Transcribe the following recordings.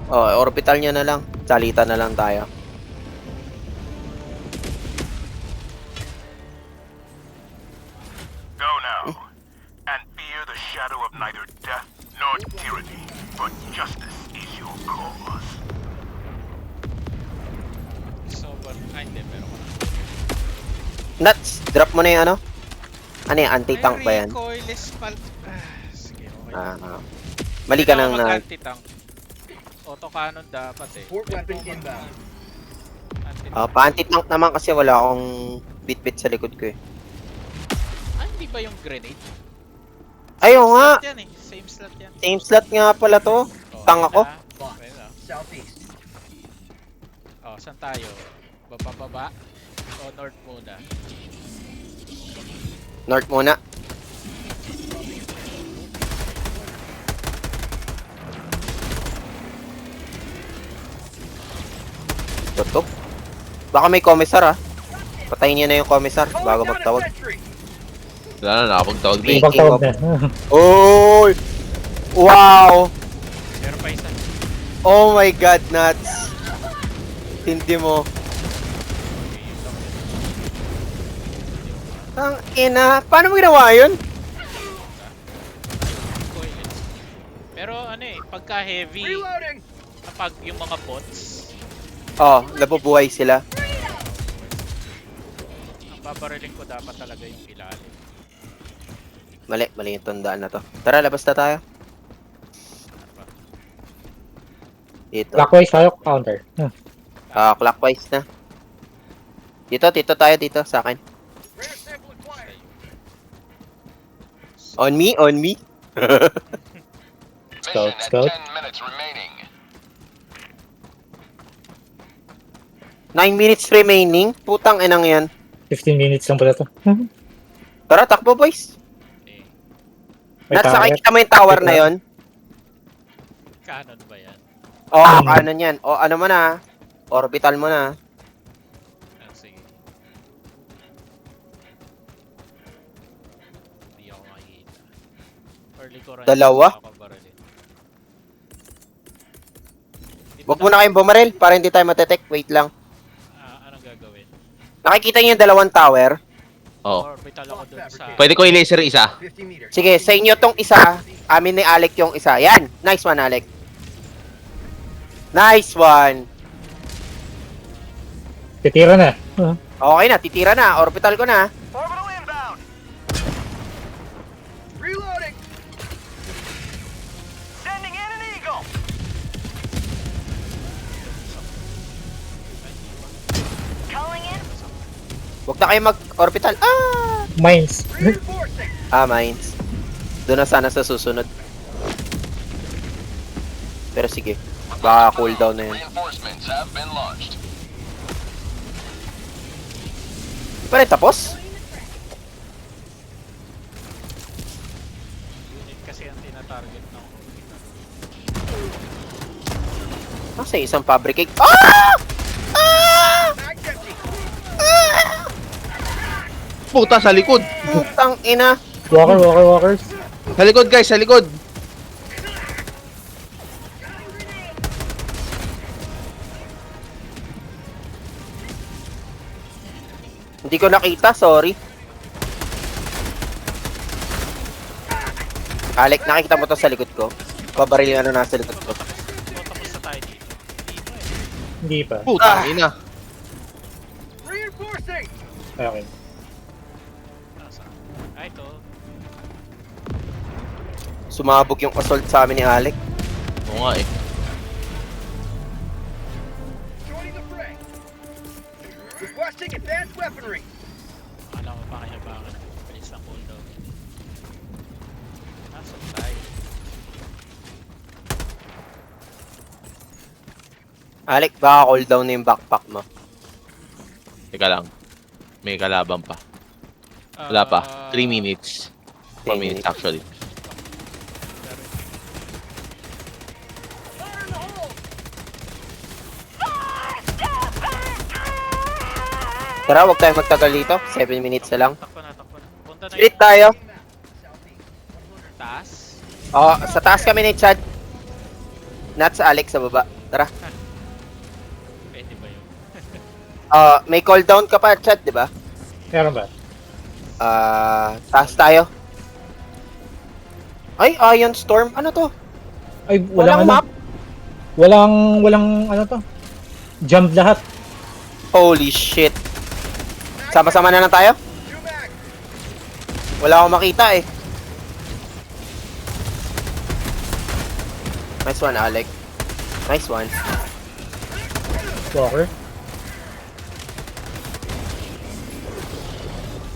Oh, orbital nyo na lang. Salita na lang tayo. Go now, and fear the shadow of neither death nor tyranny, for justice is your cause. So, hindi, pero Nuts, drop mo na yung ano? Ano yung anti-tank ba yan? recoilless sige, okay. Mali ka ng na... anti-tank. Autocannon dapat eh. Support weapon inbound. Pa-anti-tank naman kasi wala akong bit-bit sa likod ko eh. Hindi ba yung grenade? Ayaw nga! Slot yan eh. Same slot yan. Same slot nga pala to. Tang ako. Okay na. Southeast. Saan tayo? Baba? O north muna? North muna. Tutok. Baka may komisar ah. Patayin niyo na yung komisar bago magtawag. Wala na, nakapagtawag na Speaking Ipagtawag na. Oy! Wow! Meron pa isa. Oh my god, nuts. Hindi mo. Ang ina. Paano mo ginawa yun? Recoilless. Pero ano eh, pagka heavy, Reloading. kapag yung mga bots, Oh, nabubuhay sila. ang babariling ko dapat talaga yung ilalim. Mali yung tandaan na to. Tara, labas na tayo. Dito. Clockwise tayo, counter. Clockwise na. Dito tayo dito sa akin. Rare sample acquired. On me. Scout, Mission scout. at 10 minutes remaining. 9 minutes remaining. Putang inang yan. 15 minutes lang pala to. Tara, takbo boys. Eh, May Nasa tower. kita mo yung tower na yon. canon ba yan? Oh, ano yan? O ano mo na? Orbital mo na. Sige. Hindi ako makikita. Early ko rin. Dalawa? Ako barilin. Huwag mo na kayong bumaril para hindi tayo matetek. Wait lang. Anong gagawin? Nakikita niyo yung dalawang tower? Oo. Orbital ako dun sa... Pwede ko i-laser isa. 50 meters. Sige, sa inyo tong isa. Amin ni Alec yung isa. Yan. Nice one, Alec. Nice one. Titira na. Okay na, titira na. Orbital ko na. Orbital inbound. Reloading. Sending in an eagle. Calling in. Huwag na kayo mag-orbital. Mines. Reinforcing. Mines. Doon na sana sa susunod. Pero sige. Baka cooldown na yun. Reinforcements have been launched. Di pa rin tapos? Unit kasi ang tinatarget ng orbital. Nasa isang fabricate. Ah! Mag's empty. Puta, sa likod. Putang ina. Walkers. Sa likod guys, sa likod. Hindi ko nakita, sorry. Alec, nakikita mo to sa likod ko? Babaril yung ano nasa likod ko. So, tapos na tayo dito. Hindi pa eh. Hindi pa. Puta, ina. Reinforcing. Okay. Nasaan? Ito. Sumabog yung assault sa amin ni Alec. Oo nga eh. Joining the fray. Requesting advanced weaponry. Akala ko pa kinabangan. Bilis ng cooldown. Nasaan tayo? Alec, baka cooldown na yung backpack mo. Teka lang. May kalaban pa. Wala pa. 3 minutes. 4 minutes actually. Fire in the hole. Tara, huwag tayong magtagal dito. 7 minutes na lang. Takpo na. Punta na Split yung tayo. taas. Oh, sa taas kami ni Chad. Not sa Alex sa baba. Tara. Pwede ba yun? May cooldown ka pa, chat, di ba? Meron ba? Taas tayo. Ay, Ion Storm. Ano to? Ay, Walang walang, map? Walang ano to. Jump lahat. Holy shit. Sama-sama na lang tayo? Two mag. Wala akong makita eh. Nice one, Alec. Nice one. Walker.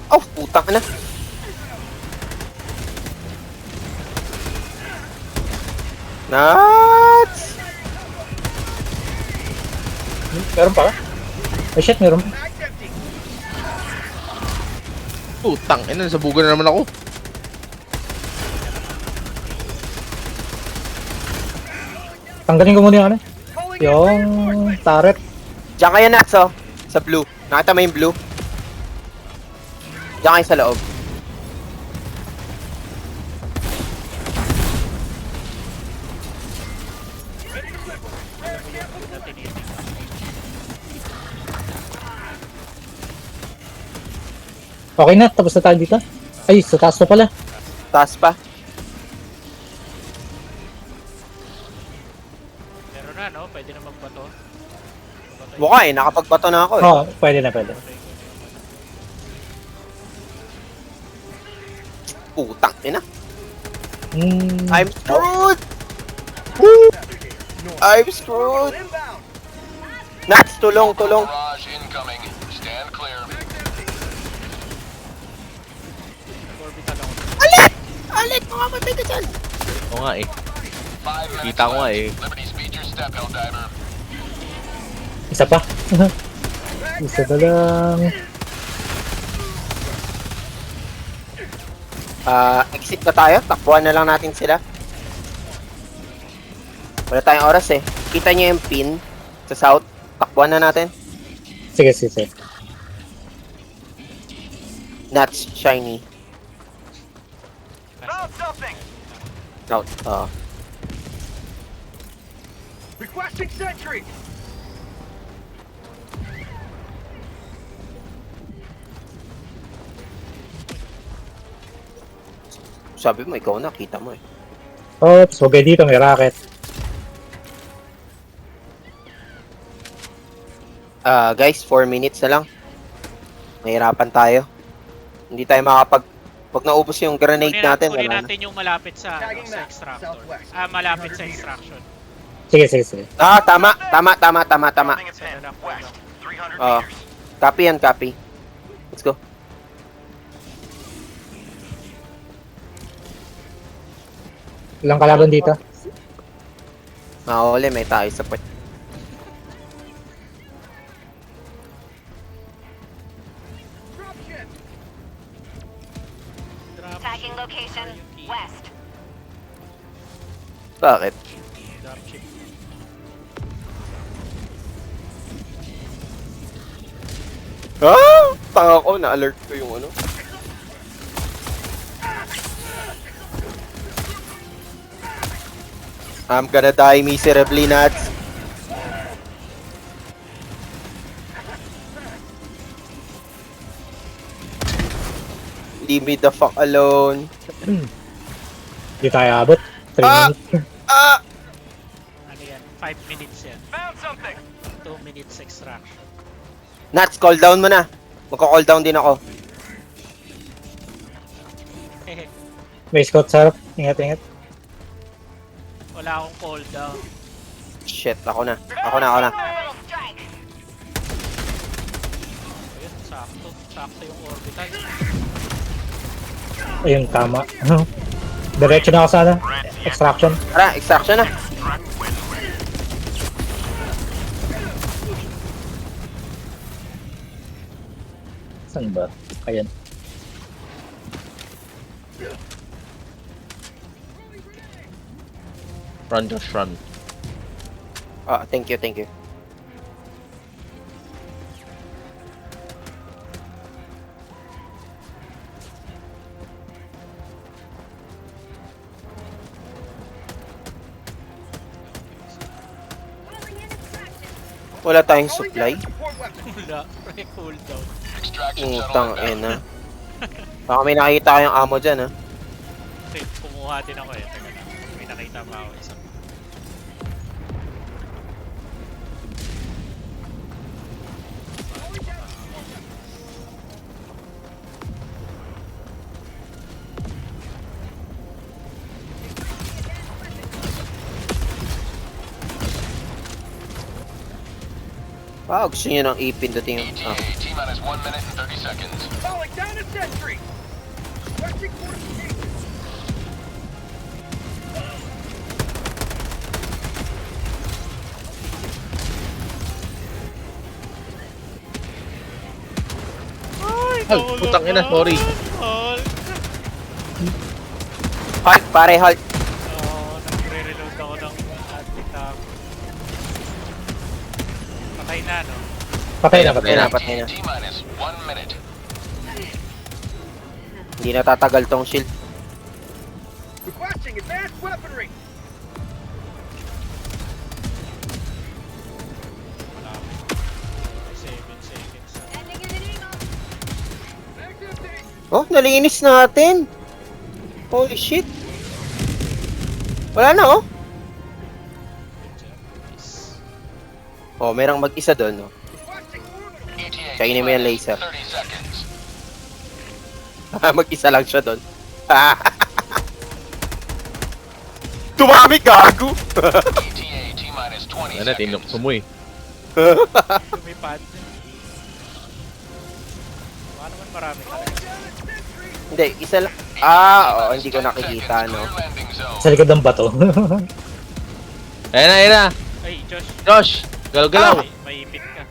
Oh, putang na. Nuts! Meron pa ka? Ay shit, meron pa. Mag's empty. Putang ina, sa buga na naman ako. Tanggalin ko muna yung ano. Pulling in Yung reinforcements. turret. Diyan kayo, Nuts, oh. Sa blue. Nakita mo yung blue? Diyan kayo sa loob. Na tinitingnan. Okay na, tapos na tayo dito. Ay, sa taas na pala. Taas pa. Meron na, no? Pwede na magbato. Magbato Mukha eh, nakapagbato na ako eh. Oo, pwede na, pwede. Putang ina. Hmm. I'm screwed! I'm screwed! Inbound. Nuts, tulong, tulong. Barrage incoming. Stand clear. Nag-orbital ako. Alec, makamatay ka dyan. Oo nga eh. 5 minutes Kita ko nga eh. Liberty speed your step, Helldiver. Isa pa. Isa na lang. Exit na tayo. Takbuhan na lang natin sila. Wala tayong oras eh. Kita niyo yung pin sa south. Takbuhan na natin. Sige, sige, sige. Nuts, shiny. Found something. South. Requesting sentry. Sabi mo, ikaw na. Kita mo eh. Oops, huwag kayo dito, may rocket. Guys, 4 minutes na lang. Mahirapan tayo. Hindi tayo makapag... Pag naubos yung grenade natin, Kunin wala na. natin yung malapit sa, Tagging sa map, extractor. southwest. Malapit sa 100 meters. extraction. Sige, sige, sige. Tama. Something at 10. West. 300 Oh. meters. Copy yan, copy. Let's go. Ilang kalaban dito? Mahuli, may tayo sa puwet. Dropship. Drop Tagging location west. Bakit? ship. Tanga ko, na-alert ko yung ano. I'm gonna die miserably, Nuts. Leave me the fuck alone. Hindi tayo abot. 3 Ah! minutes. Ano yan? 5 minutes yan. Found something. 2 minutes extraction. Nuts, call down mo na. Magka-call down din ako. May scout sa harap. Ingat, ingat. Wala akong cooldown. Shit, ako na. Ako na. Orbital strike. Ayun, sakto. Sakto yung orbital. Ayun, tama. Diretso na ako sa ano? Extraction. Tara, extraction na. Saan ba? Ayan. Run, just run. Thank you, thank you. Wala tayong Calling supply. down support weapon. Wala. May cooldown. Extraction shuttle Utang, inbound. Baka may nakita kayong ammo dyan, ha? Wait, kumuha din ako eh. Teka lang. May nakita pa ako isa. Gusto nyo nang ipindutin yung... ETA, T-minus 1 minute and 30 seconds. Calling down a sentry. Requesting fortification. Halt, putang ina, sorry. Halt! Halt, pare, halt. Nagre-reload ako ng anti-tank. Patay na, no? Patay na, Patay patay na, na. patay na. T-minus 1 minute. Hindi na tatagal tong shield. Requesting advanced weaponry. Malapit. 7 seconds. Sending in an eagle. Back empty. Oh, nalinis natin. Holy shit. Wala na, oh. Oh, merang mag-isa doon, oh. Requesting orbital. ETA, Kainin mo yung T-minus laser. 30 seconds. Mag-isa lang siya doon. Tumami, gago. ETA, T-minus 20 Ano, tinok seconds. mo eh. Lumipad. Baka naman marami talaga. Down a sentry. Hindi, isa lang. Oo, hindi ko nakikita, no. Clear landing zone. Sa likod ng bato. Ayan na, ayan na. Ay, Josh. Josh, galaw-galaw. May ipit ka.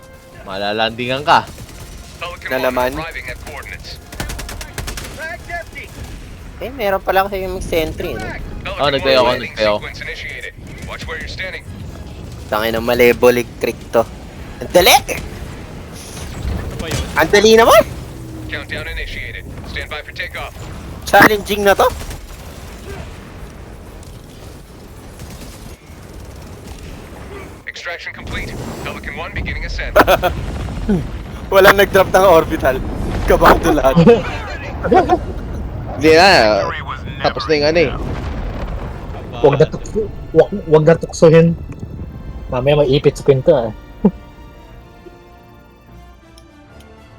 Malalandingan ka. Pelican Na 1 naman. arriving at coordinates. Bag's empty. Eh, meron pala kasi yung sentry, no. Back. Oh, nagtayo ako, landing nagtayo. sequence initiated. Watch where you're standing. Tangin ng malebolic trick to. Ang dali! Ano ba yun? Ang dali naman! Countdown initiated. Stand by for takeoff. Challenging na to. Extraction complete. Pelican 1 beginning ascent. Walang nag-drop ng orbital. Kabado lahat. Hindi na. Victory was never Tapos na yung ano eh. Huwag na tukso. Huwag na tuksohin. Mamaya maipit sa pinto ah.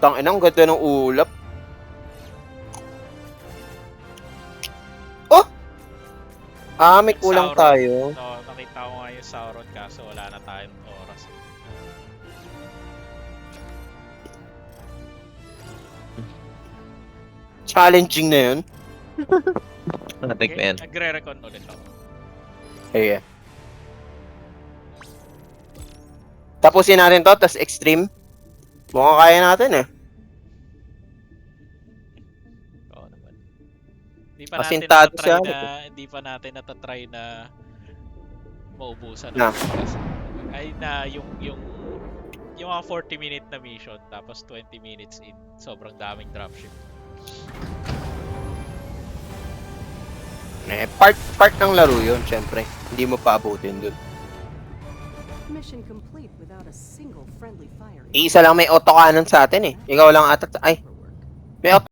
Tangin, ang ganda ng ulap. Oh! May kulang Sauron. tayo. So, nakita ko nga yung Sauron kaso wala na tayong oras. Challenging na yun. Natik na yan. Nagre-recon ulit ako. Ayan. Tapusin natin to, tas extreme. Mukhang kaya natin eh. Oo naman. Hindi pa natin Asintado natatry siya. hindi pa natin natatry na maubusan Na. ay na yung mga 40-minute na mission tapos 20 minutes in sobrang daming dropship. Part ng laro yun, syempre. Hindi mo paabutin dun. Mission complete without a single friendly fire. Isa lang may autocannon sa atin eh. Ikaw lang ata. Ay, may auto